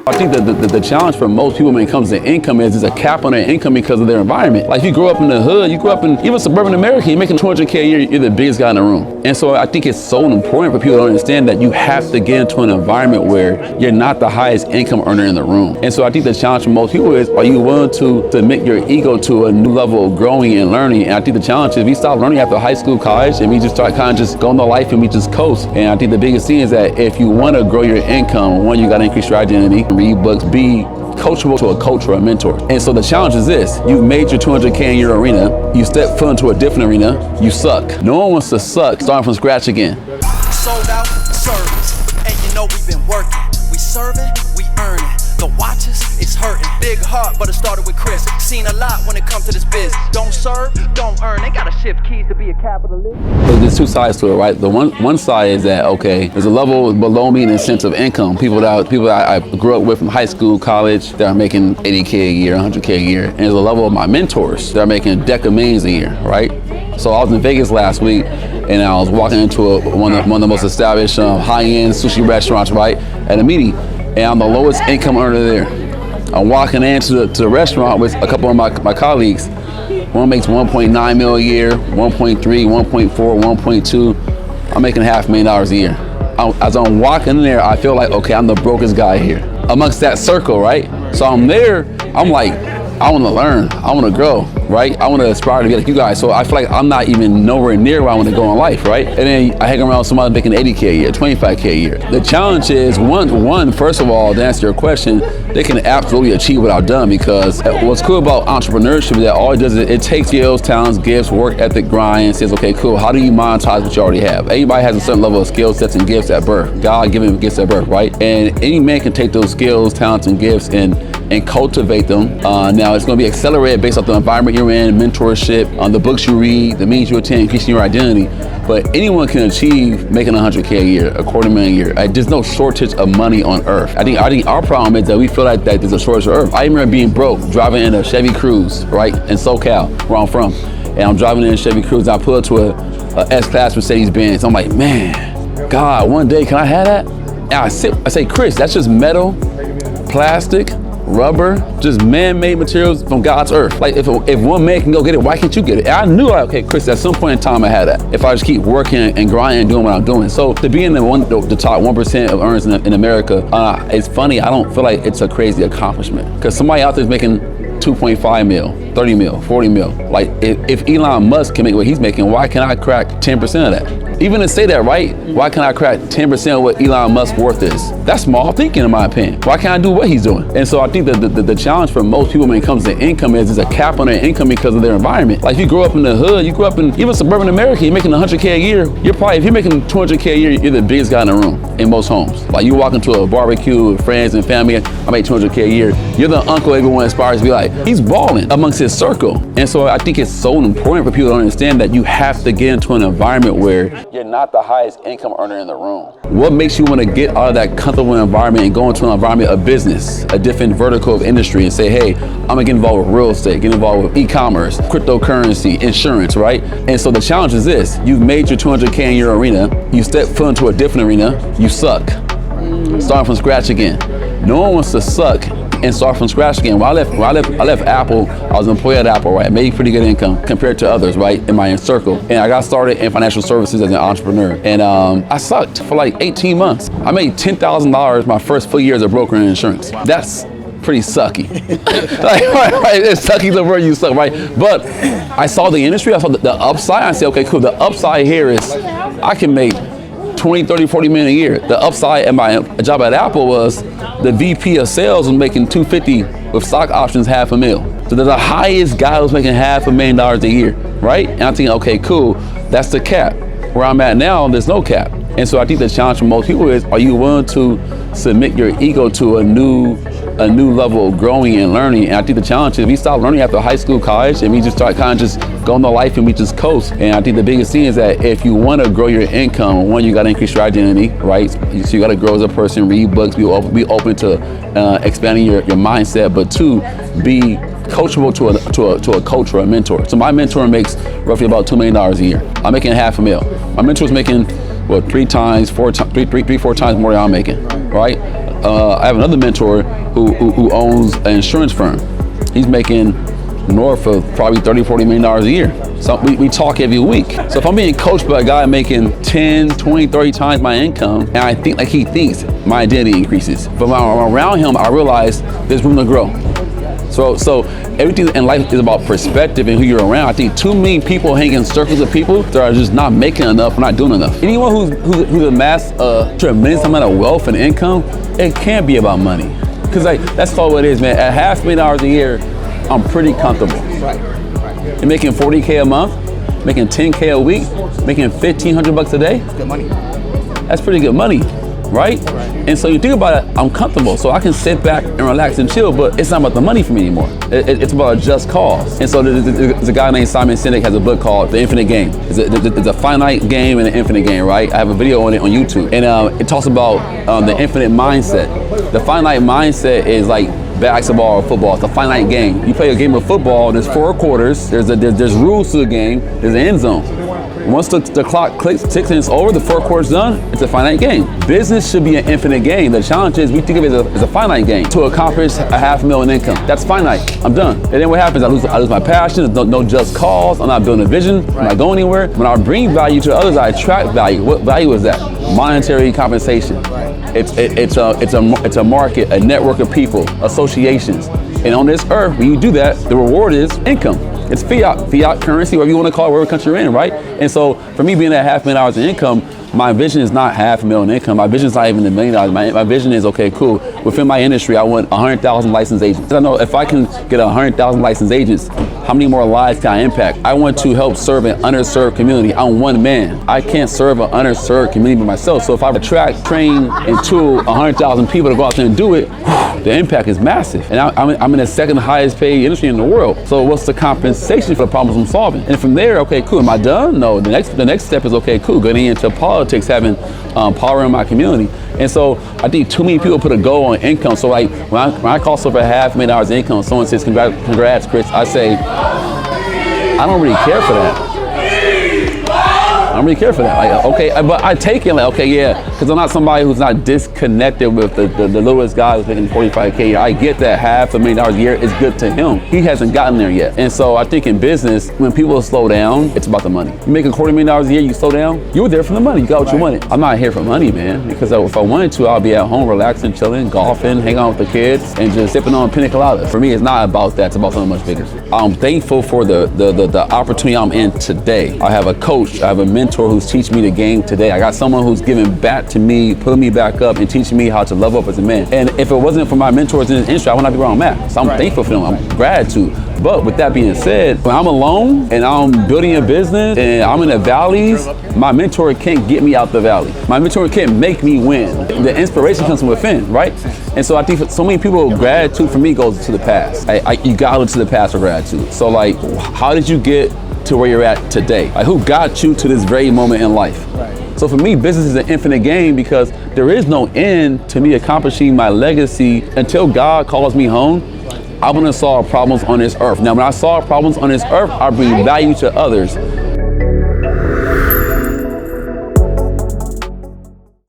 I think that the challenge for most people when it comes to income is there's a cap on their income because of their environment. Like if you grow up in the hood, you grow up in even suburban America, you're making $200K a year, you're the biggest guy in the room. And so I think it's so important for people to understand that you have to get into an environment where you're not the highest income earner in the room. And so I think the challenge for most people is, are you willing to submit your ego to a new level of growing and learning? And I think the challenge is we stop learning after high school, college, and we just start kind of just going to life and we just coast. And I think the biggest thing is that if you want to grow your income, one, you got to increase your identity, read books, be coachable to a coach or a mentor. And so the challenge is this: you've made your $200K in your arena, you step foot into a different arena, you suck. No one wants to suck starting from scratch again. Sold out service, and you know we've been working. We serving, we earning. The watches, it's hurting. Big heart, but it started with Chris. Seen a lot when it comes to this biz. Don't serve, don't earn. They gotta shift keys to be a capitalist. So there's two sides to it, right? The one side is that, okay, there's a level below me in the sense of income. People that I grew up with from high school, college, that are making $80K a year, $100K a year. And there's a level of my mentors that are making a deck of millions a year, right? So I was in Vegas last week, and I was walking into one of the most established high-end sushi restaurants, right, at a meeting. And I'm the lowest income earner there. I'm walking into the restaurant with a couple of my colleagues. One makes 1.9 mil a year, 1.3, 1.4, 1.2. I'm making $500,000 a year. As I'm walking in there, I feel like, okay, I'm the brokest guy here amongst that circle, right? So I'm there, I'm like, I want to learn, I want to grow, right? I want to aspire to be like you guys. So I feel like I'm not even nowhere near where I want to go in life, right? And then I hang around with somebody making $80K a year, $25K a year. The challenge is, one, first of all, to answer your question, they can absolutely achieve what I've done, because what's cool about entrepreneurship is that all it does is it takes skills, talents, gifts, work ethic, grind, and says, okay, cool, how do you monetize what you already have? Everybody has a certain level of skill sets and gifts at birth. God given gifts at birth, right? And any man can take those skills, talents, and gifts and cultivate them. Now it's going to be accelerated based off the environment you're in, mentorship, on the books you read, the meetings you attend, increasing your identity. But anyone can achieve making $100K a year, a $250,000 a year. There's no shortage of money on earth. I think our problem is that we feel like that there's a shortage of earth. I remember being broke, driving in a Chevy Cruze, right, in SoCal, where I'm from. And I'm driving in a Chevy Cruze, and I pull up to a S-Class Mercedes-Benz. I'm like, man, God, one day, can I have that? And I say, Chris, that's just metal, plastic, rubber, just man-made materials from God's earth. Like if one man can go get it, why can't you get it? And I knew, like, okay, Chris, at some point in time I had that. If I just keep working and grinding and doing what I'm doing. So to be in the top 1% of earners in America, it's funny, I don't feel like it's a crazy accomplishment. Because somebody out there is making 2.5 mil, 30 mil, 40 mil. Like if Elon Musk can make what he's making, why can't I crack 10% of that? Even to say that, right? Why can't I crack 10% of what Elon Musk's worth is? That's small thinking in my opinion. Why can't I do what he's doing? And so I think that the challenge for most people when it comes to income is there's a cap on their income because of their environment. Like if you grow up in the hood, you grow up in even suburban America, you're making $100K a year. If you're making $200K a year, you're the biggest guy in the room in most homes. Like you walk into a barbecue with friends and family, I make $200K a year. You're the uncle everyone aspires to be like. He's balling amongst his circle. And so I think it's so important for people to understand that you have to get into an environment where you're not the highest income earner in the room. What makes you want to get out of that comfortable environment and go into an environment of business, a different vertical of industry, and say, hey, I'm gonna get involved with real estate, get involved with e-commerce, cryptocurrency, insurance, right? And so the challenge is this: you've made your $200K in your arena, you step foot into a different arena, you suck. Starting from scratch again. No one wants to suck and start from scratch again. When I left Apple, I was an employee at Apple, right? I made pretty good income compared to others, right, in my circle. And I got started in financial services as an entrepreneur. And I sucked for like 18 months. I made $10,000 my first full year as a broker in insurance. That's pretty sucky. right, it's sucky the word you suck, right? But I saw the industry, I saw the upside. I said, okay, cool, the upside here is I can make 20, 30, 40 million a year. The upside at my job at Apple was the VP of sales was making $250 with stock options, $500,000. So the highest guy was making $500,000 a year, right? And I'm thinking, okay, cool, that's the cap. Where I'm at now, there's no cap. And so I think the challenge for most people is, are you willing to submit your ego to a new level of growing and learning? And I think the challenge is we stop learning after high school, college, and we just start kind of just going to life and we just coast. And I think the biggest thing is that if you want to grow your income, one, you got to increase your identity, right? So you got to grow as a person, read books, be open to expanding your mindset, but two, be coachable to a coach or a mentor. So my mentor makes roughly about $2 million a year. I'm making $500,000. My mentor's making, what, 3, 4 times more than I'm making, right? I have another mentor who owns an insurance firm. He's making north of probably $30-40 million a year. So we talk every week. So if I'm being coached by a guy making 10, 20, 30 times my income, and I think like he thinks, my identity increases. But when I'm around him, I realize there's room to grow. So everything in life is about perspective and who you're around. I think too many people hang in circles of people that are just not making enough, not doing enough. Anyone who's amassed a tremendous amount of wealth and income, it can't be about money. Because like, that's all it is, man. At $500,000 a year, I'm pretty comfortable. Right. You're making $40K a month, making $10K a week, making $1,500 a day. Good money. That's pretty good money, right? And so you think about it, I'm comfortable, so I can sit back and relax and chill, but it's not about the money for me anymore. It's about a just cause. And so there's a guy named Simon Sinek has a book called The Infinite Game. It's a finite game and an infinite game, right? I have a video on it on YouTube. And it talks about the infinite mindset. The finite mindset is like basketball or football. It's a finite game. You play a game of football, there's 4 quarters, there's rules to the game, there's an end zone. Once the clock ticks and it's over, the 4 quarters done, it's a finite game. Business should be an infinite game. The challenge is we think of it as a finite game. To accomplish a $500,000 income, that's finite. I'm done. And then what happens? I lose my passion. There's no just cause. I'm not building a vision. I'm not going anywhere. When I bring value to others, I attract value. What value is that? Monetary compensation. It's a market, a network of people, associations. And on this earth, when you do that, the reward is income. It's fiat currency, whatever you want to call it, whatever country you're in, right? And so for me being at $500,000 in income, my vision is not $500,000 in income. My vision is not even $1 million. My vision is, okay, cool. Within my industry, I want 100,000 licensed agents. I know if I can get 100,000 licensed agents, how many more lives can I impact? I want to help serve an underserved community. I'm one man. I can't serve an underserved community by myself. So if I attract, train, and tool 100,000 people to go out there and do it, the impact is massive. And I'm in the second highest paid industry in the world. So what's the compensation for the problems I'm solving? And from there, okay, cool, am I done? No, the next step is, okay, cool, getting into politics, having power in my community. And so I think too many people put a goal on income. So like when I call someone for $500,000 income, someone says, congrats, Chris, I say, I don't really care for that. I don't really care for that. Like, okay, but I take it like, okay, yeah, because I'm not somebody who's not disconnected with the littlest guy who's making $45K a year. I get that $500,000 a year is good to him. He hasn't gotten there yet. And so I think in business, when people slow down, it's about the money. You make $250,000 a year, you slow down, you were there for the money. You got what you wanted. I'm not here for money, man, because if I wanted to, I'll be at home relaxing, chilling, golfing, hanging out with the kids, and just sipping on pina coladas. For me, it's not about that. It's about something much bigger. I'm thankful for the opportunity I'm in today. I have a coach. I have a mentor who's teaching me the game today. I got someone who's giving back to me, pulling me back up and teaching me how to level up as a man. And if it wasn't for my mentors in this industry, I would not be where I'm at. So I'm thankful for them. I'm gratitude. But with that being said, when I'm alone and I'm building a business and I'm in the valleys, my mentor can't get me out the valley. My mentor can't make me win. The inspiration comes from within, right? And so I think for so many people, gratitude for me goes to the past. You gotta look to the past for gratitude. So like, how did you get to where you're at today? Like, who got you to this very moment in life? So for me, business is an infinite game because there is no end to me accomplishing my legacy until God calls me home. I want to solve problems on this earth. Now, when I solve problems on this earth, I bring value to others.